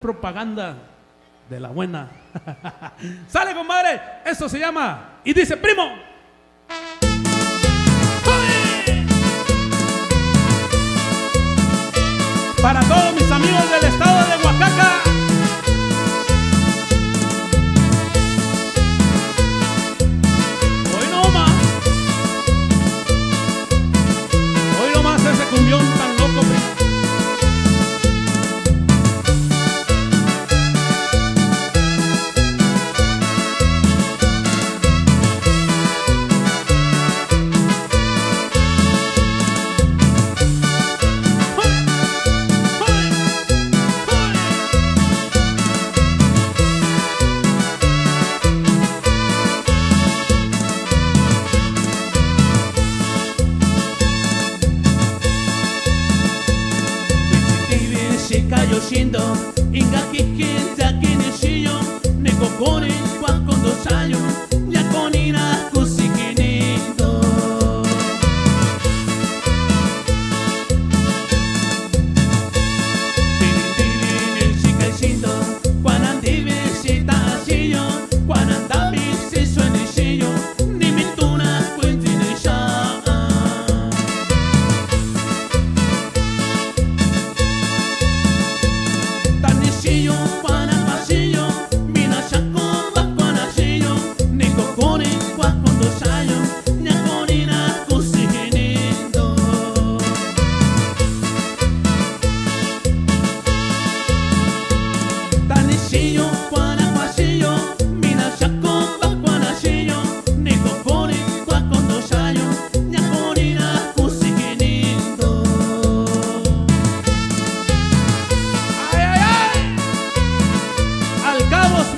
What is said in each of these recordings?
propaganda de la buena. Sale, compadre, esto se llama y dice, primo. ¡Ay! Para todos mis amigos del estado de Oaxaca. Hoy nomás ese cumbión tan loco, primo. Yoshindo, inga kikin, zakini shiyo, neko kore, wakondo sayo, yakonina kusikinindo. Tiri shika shindo, kwanandibi shita shiyo, kwanandabi sisweni shiyo, nimituna kwenzini shaa.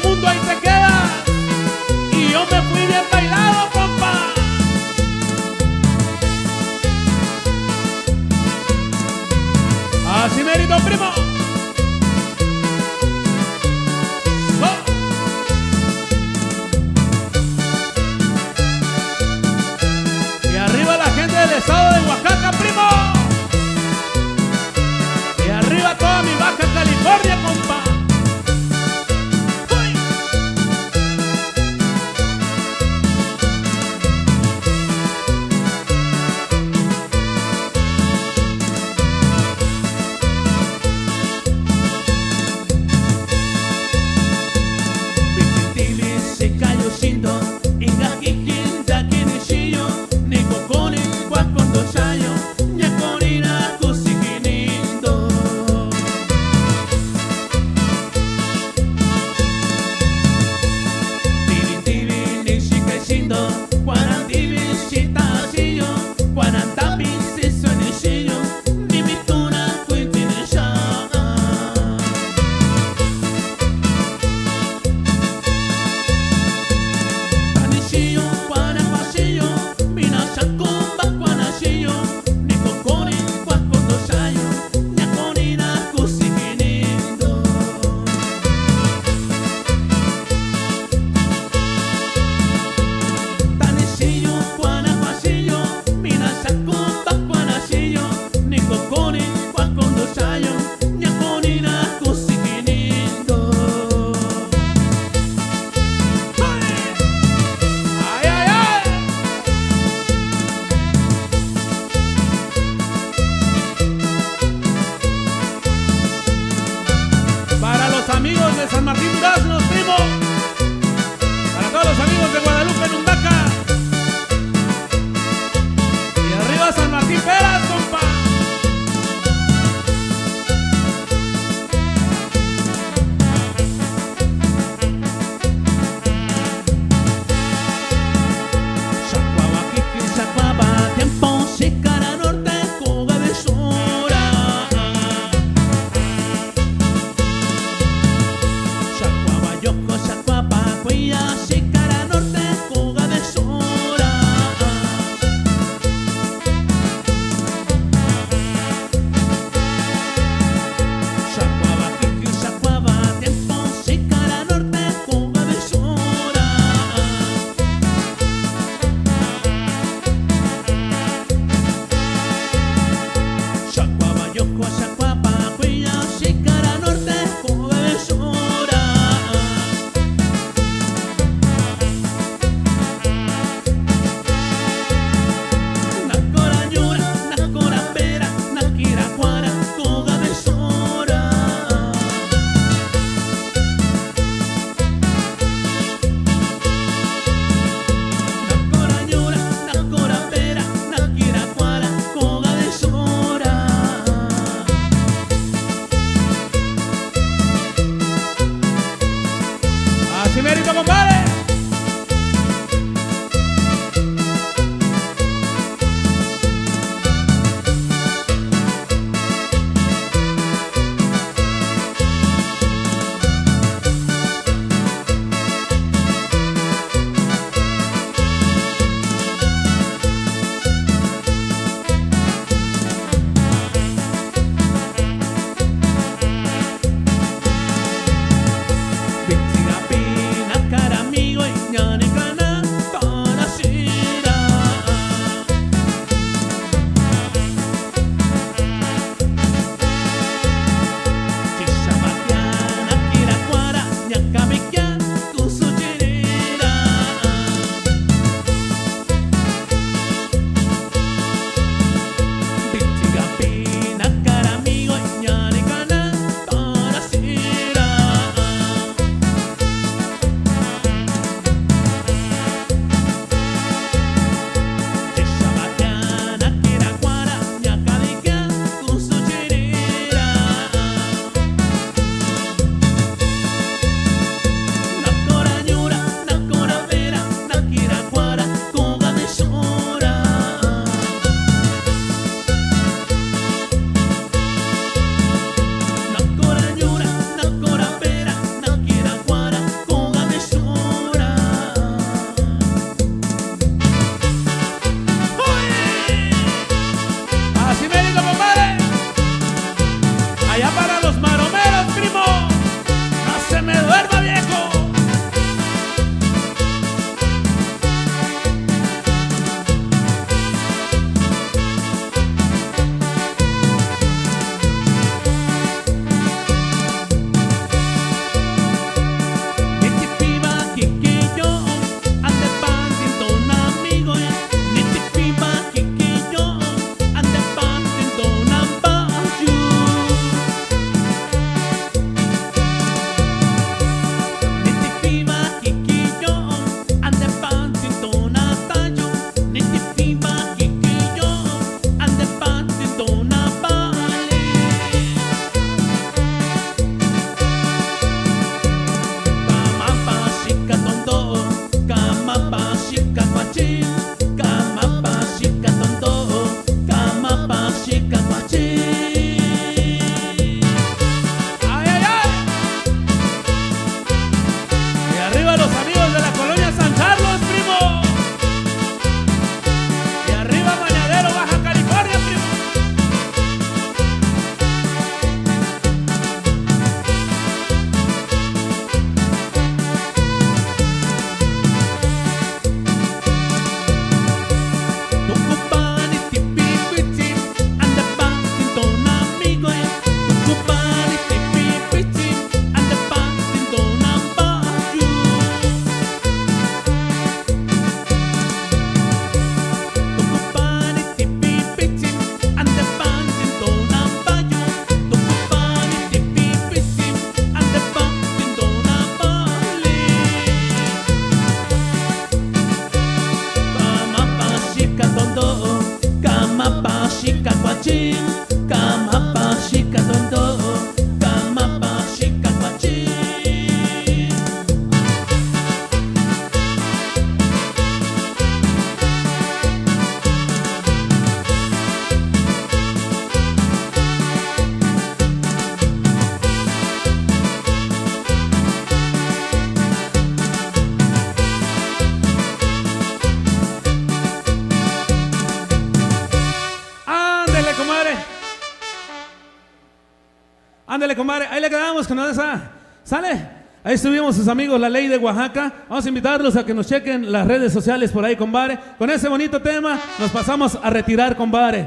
Mundo, ahí te quedas. Y yo me fui bien bailado, compa. Así merito, primo. Y arriba la gente del estado de Oaxaca, primo. Y arriba toda mi Baja California, compa. Amigos de San Martín Durazno, primo. Para todos los amigos de Guadalupe, Nundaca. Y arriba San Martín Peras, compa. Shakwaba kiki, shakwaba, tiempo, shikara norte, koga de shora. Yoko Órale, compadre, ahí le quedamos con esa. ¿Sale? Ahí estuvimos sus amigos La Ley de Oaxaca. Vamos a invitarlos a que nos chequen las redes sociales por ahí, compadre. Con ese bonito tema nos pasamos a retirar, compadre.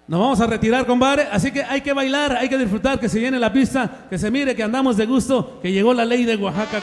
Nos vamos a retirar, compadre. Así que hay que bailar, hay que disfrutar, que se llene la pista, que se mire que andamos de gusto, que llegó La Ley de Oaxaca.